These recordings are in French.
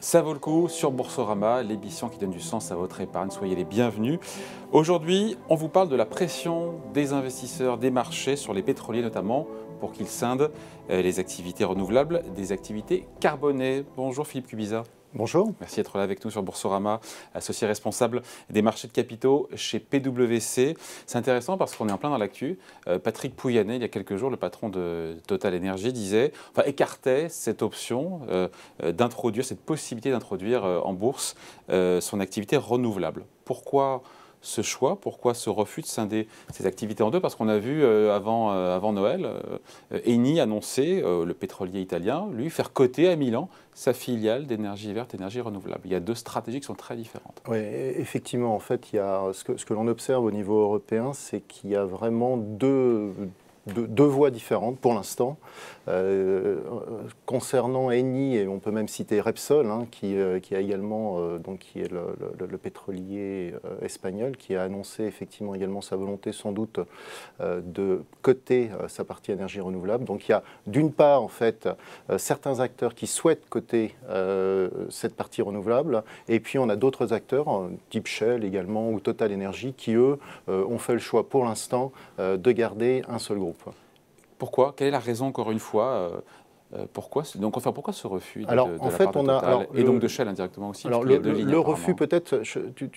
Ça vaut le coup sur Boursorama, l'émission qui donne du sens à votre épargne. Soyez les bienvenus. Aujourd'hui, on vous parle de la pression des investisseurs, des marchés sur les pétroliers notamment, pour qu'ils scindent les activités renouvelables des activités carbonées. Bonjour Philippe Cubiza. Bonjour. Merci d'être là avec nous sur Boursorama, associé responsable des marchés de capitaux chez PwC. C'est intéressant parce qu'on est en plein dans l'actu. Patrick Pouyanné, il y a quelques jours, le patron de Total Energy, écartait cette option d'introduire, cette possibilité d'introduire en bourse son activité renouvelable. Pourquoi ce choix? Pourquoi ce refus de scinder ces activités en deux? Parce qu'on a vu avant Noël, Eni annoncer, le pétrolier italien, lui, faire coter à Milan sa filiale d'énergie verte, énergie renouvelable. Il y a deux stratégies qui sont très différentes. Oui, effectivement, en fait, il y a, ce que l'on observe au niveau européen, c'est qu'il y a vraiment deux voies différentes pour l'instant. Concernant Eni, et on peut même citer Repsol, qui a également, qui est le pétrolier espagnol, qui a annoncé effectivement également sa volonté sans doute de coter sa partie énergie renouvelable. Donc il y a d'une part en fait certains acteurs qui souhaitent coter cette partie renouvelable, et puis on a d'autres acteurs, type Shell également ou Total Energy, qui eux ont fait le choix pour l'instant de garder un seul groupe. Pourquoi? Quelle est la raison, encore une fois pourquoi ce refus de la part de Total et donc de Shell indirectement aussi? Alors le refus, peut-être,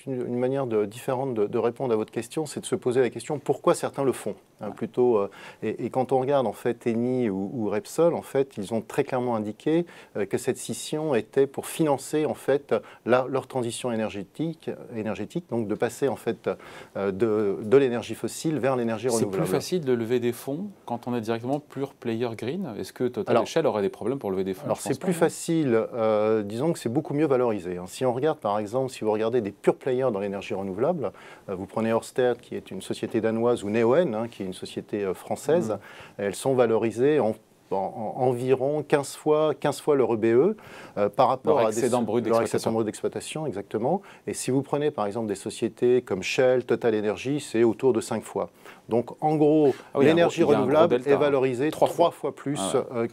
une manière différente de répondre à votre question, c'est de se poser la question pourquoi certains le font. Plutôt, et quand on regarde en fait Eni ou Repsol, en fait, ils ont très clairement indiqué que cette scission était pour financer en fait leur transition énergétique, donc de passer en fait de l'énergie fossile vers l'énergie renouvelable. C'est plus facile de lever des fonds quand on est directement pure player green. Est-ce que Total et Shell auraient des problèmes pour lever des fonds? Alors c'est plus facile, disons que c'est beaucoup mieux valorisé. Si on regarde par exemple, si vous regardez des pure players dans l'énergie renouvelable, vous prenez Ørsted qui est une société danoise ou Neoen qui est une société française, elles sont valorisées en environ 15 fois leur EBE par rapport à leur excédent brut d'exploitation, exactement. Et si vous prenez par exemple des sociétés comme Shell, Total Energy, c'est autour de 5 fois. Donc en gros, l'énergie renouvelable est valorisée 3 fois plus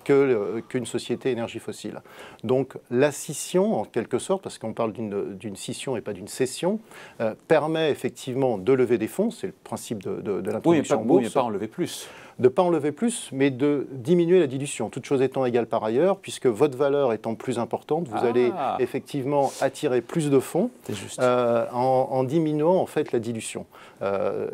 qu'une société énergie fossile. Donc la scission, en quelque sorte, parce qu'on parle d'une scission et pas d'une cession, permet effectivement de lever des fonds, c'est le principe de l'introduction en bourse. Oui, mais pas en lever plus. De ne pas en lever plus, mais de diminuer la dilution, toutes choses étant égales par ailleurs, puisque votre valeur étant plus importante, vous allez effectivement attirer plus de fonds en diminuant en fait la dilution.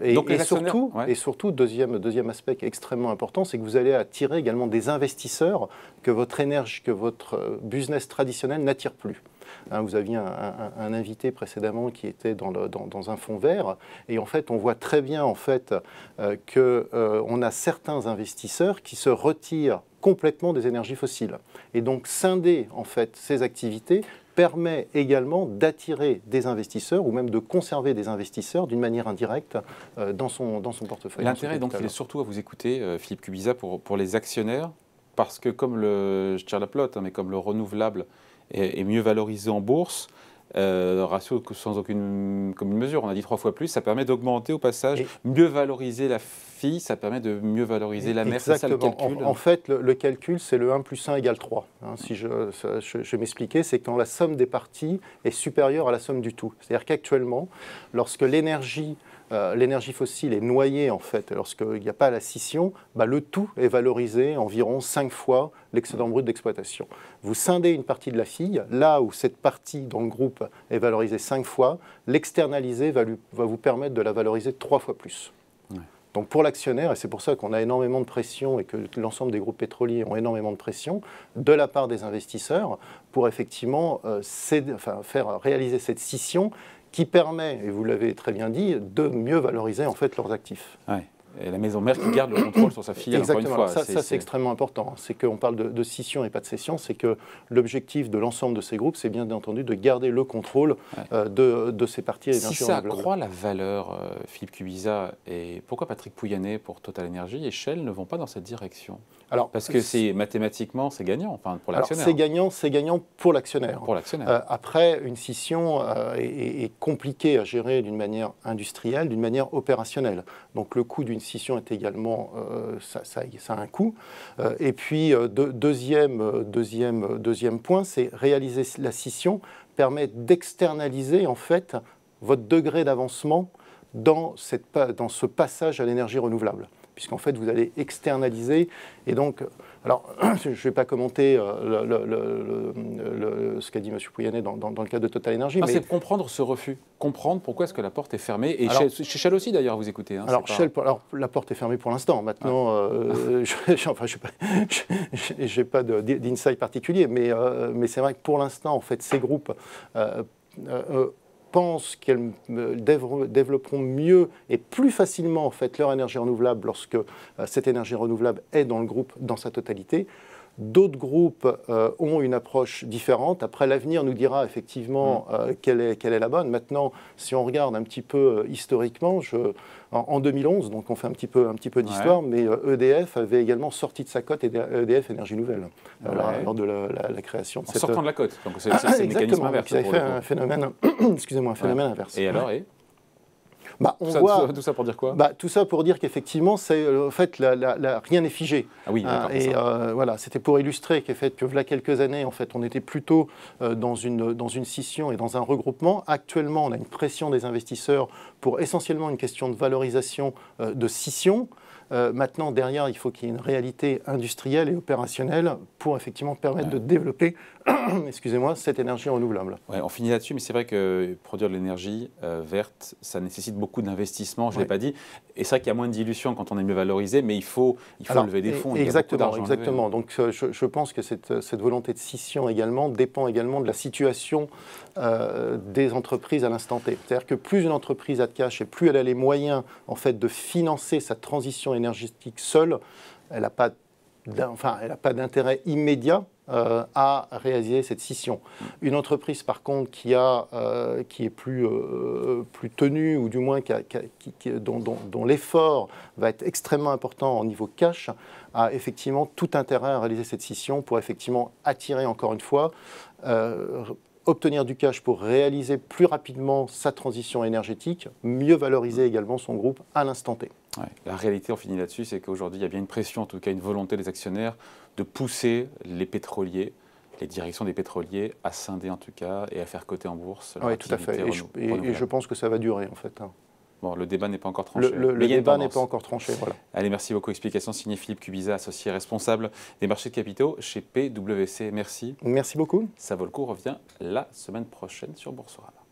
Et surtout, deuxième aspect qui est extrêmement important, c'est que vous allez attirer également des investisseurs que votre business traditionnel n'attire plus. Vous aviez un invité précédemment qui était dans un fonds vert, et en fait on voit très bien en fait qu'on a certains investisseurs qui se retirent complètement des énergies fossiles. Et donc scinder en fait ces activités permet également d'attirer des investisseurs ou même de conserver des investisseurs d'une manière indirecte dans son portefeuille. L'intérêt donc il est surtout à vous écouter, Philippe Cubiza, pour les actionnaires, parce que comme je tire la pelote, mais comme le renouvelable est mieux valorisé en bourse, ratio sans aucune commune mesure, on a dit 3 fois plus, ça permet d'augmenter au passage, mieux valoriser la fille, ça permet de mieux valoriser la mère, c'est ça le calcul? En fait, le calcul, c'est le 1 plus 1 égale 3. Si je vais m'expliquer, c'est quand la somme des parties est supérieure à la somme du tout. C'est-à-dire qu'actuellement, lorsque l'énergie fossile est noyée, en fait, lorsqu'il n'y a pas la scission, le tout est valorisé environ 5 fois l'excédent brut d'exploitation. Vous scindez une partie de la fille, là où cette partie dans le groupe est valorisée 5 fois, l'externaliser va vous permettre de la valoriser 3 fois plus. Donc pour l'actionnaire, et c'est pour ça qu'on a énormément de pression et que l'ensemble des groupes pétroliers ont énormément de pression de la part des investisseurs pour effectivement faire réaliser cette scission qui permet, et vous l'avez très bien dit, de mieux valoriser en fait leurs actifs. Et la maison mère qui garde le contrôle sur sa filiale. Exactement. Encore une fois. Ça c'est extrêmement important. C'est qu'on parle de scission et pas de cession. C'est que l'objectif de l'ensemble de ces groupes, c'est bien entendu de garder le contrôle de ces parties énergie renouvelable. Si ça accroît la valeur, Philippe Cubiza, et pourquoi Patrick Pouyanné pour Total Energy et Shell ne vont pas dans cette direction? Parce que mathématiquement, c'est gagnant pour l'actionnaire. C'est gagnant pour l'actionnaire. Après, une scission est compliquée à gérer d'une manière industrielle, d'une manière opérationnelle. Donc le coût d'une scission est également, ça a un coût. Et puis, deuxième point, c'est réaliser la scission permet d'externaliser en fait votre degré d'avancement dans ce passage à l'énergie renouvelable, puisqu'en fait vous allez externaliser. Et donc, alors je ne vais pas commenter ce qu'a dit M. Pouyanné dans le cadre de Total Énergie. Mais c'est comprendre ce refus, comprendre pourquoi est-ce que la porte est fermée. Et alors, chez Shell aussi d'ailleurs, vous écoutez. Hein, alors, Shell, la porte est fermée pour l'instant. Maintenant, je n'ai pas d'insight particulier, mais c'est vrai que pour l'instant, en fait, ces groupes pensent qu'elles développeront mieux et plus facilement en fait, leur énergie renouvelable lorsque cette énergie renouvelable est dans le groupe dans sa totalité. D'autres groupes ont une approche différente. Après, l'avenir nous dira effectivement quelle est la bonne. Maintenant, si on regarde un petit peu historiquement, en 2011, donc on fait un petit peu d'histoire, mais EDF avait également sorti de sa cote EDF Énergie Nouvelle lors de la création. En sortant de la cote. Donc c'est le mécanisme inverse. Ils avaient fait un phénomène, un phénomène inverse. Et alors tout ça pour dire quoi? Tout ça pour dire qu'effectivement, en fait, rien n'est figé. Ah oui, voilà, c'était pour illustrer que voilà quelques années, en fait, on était plutôt dans une scission et dans un regroupement. Actuellement, on a une pression des investisseurs pour essentiellement une question de valorisation de scission. Maintenant, derrière, il faut qu'il y ait une réalité industrielle et opérationnelle pour effectivement permettre de développer excusez-moi, cette énergie renouvelable. Ouais, on finit là-dessus, mais c'est vrai que produire de l'énergie verte, ça nécessite beaucoup d'investissement, je ne l'ai pas dit. Et c'est vrai qu'il y a moins de dilution quand on est mieux valorisé, mais il faut lever des fonds. Exactement. Donc je pense que cette volonté de scission également dépend également de la situation des entreprises à l'instant T. C'est-à-dire que plus une entreprise a de cash et plus elle a les moyens en fait, de financer sa transition énergétique seule, elle n'a pas d'intérêt immédiat à réaliser cette scission. Une entreprise, par contre, qui est plus tenue, ou du moins dont l'effort va être extrêmement important au niveau cash, a effectivement tout intérêt à réaliser cette scission pour effectivement attirer, encore une fois, obtenir du cash pour réaliser plus rapidement sa transition énergétique, mieux valoriser également son groupe à l'instant T. Ouais. La réalité, on finit là-dessus, c'est qu'aujourd'hui, il y a bien une pression, en tout cas une volonté des actionnaires de pousser les pétroliers, les directions des pétroliers à scinder en tout cas et à faire coter en bourse. Oui, tout à fait. Et je pense que ça va durer en fait. Bon, le débat n'est pas encore tranché. Le débat n'est pas encore tranché, voilà. Allez, merci beaucoup. Explication signée Philippe Cubiza, associé responsable des marchés de capitaux chez PwC. Merci. Merci beaucoup. Ça vaut le coup, revient la semaine prochaine sur Boursorama.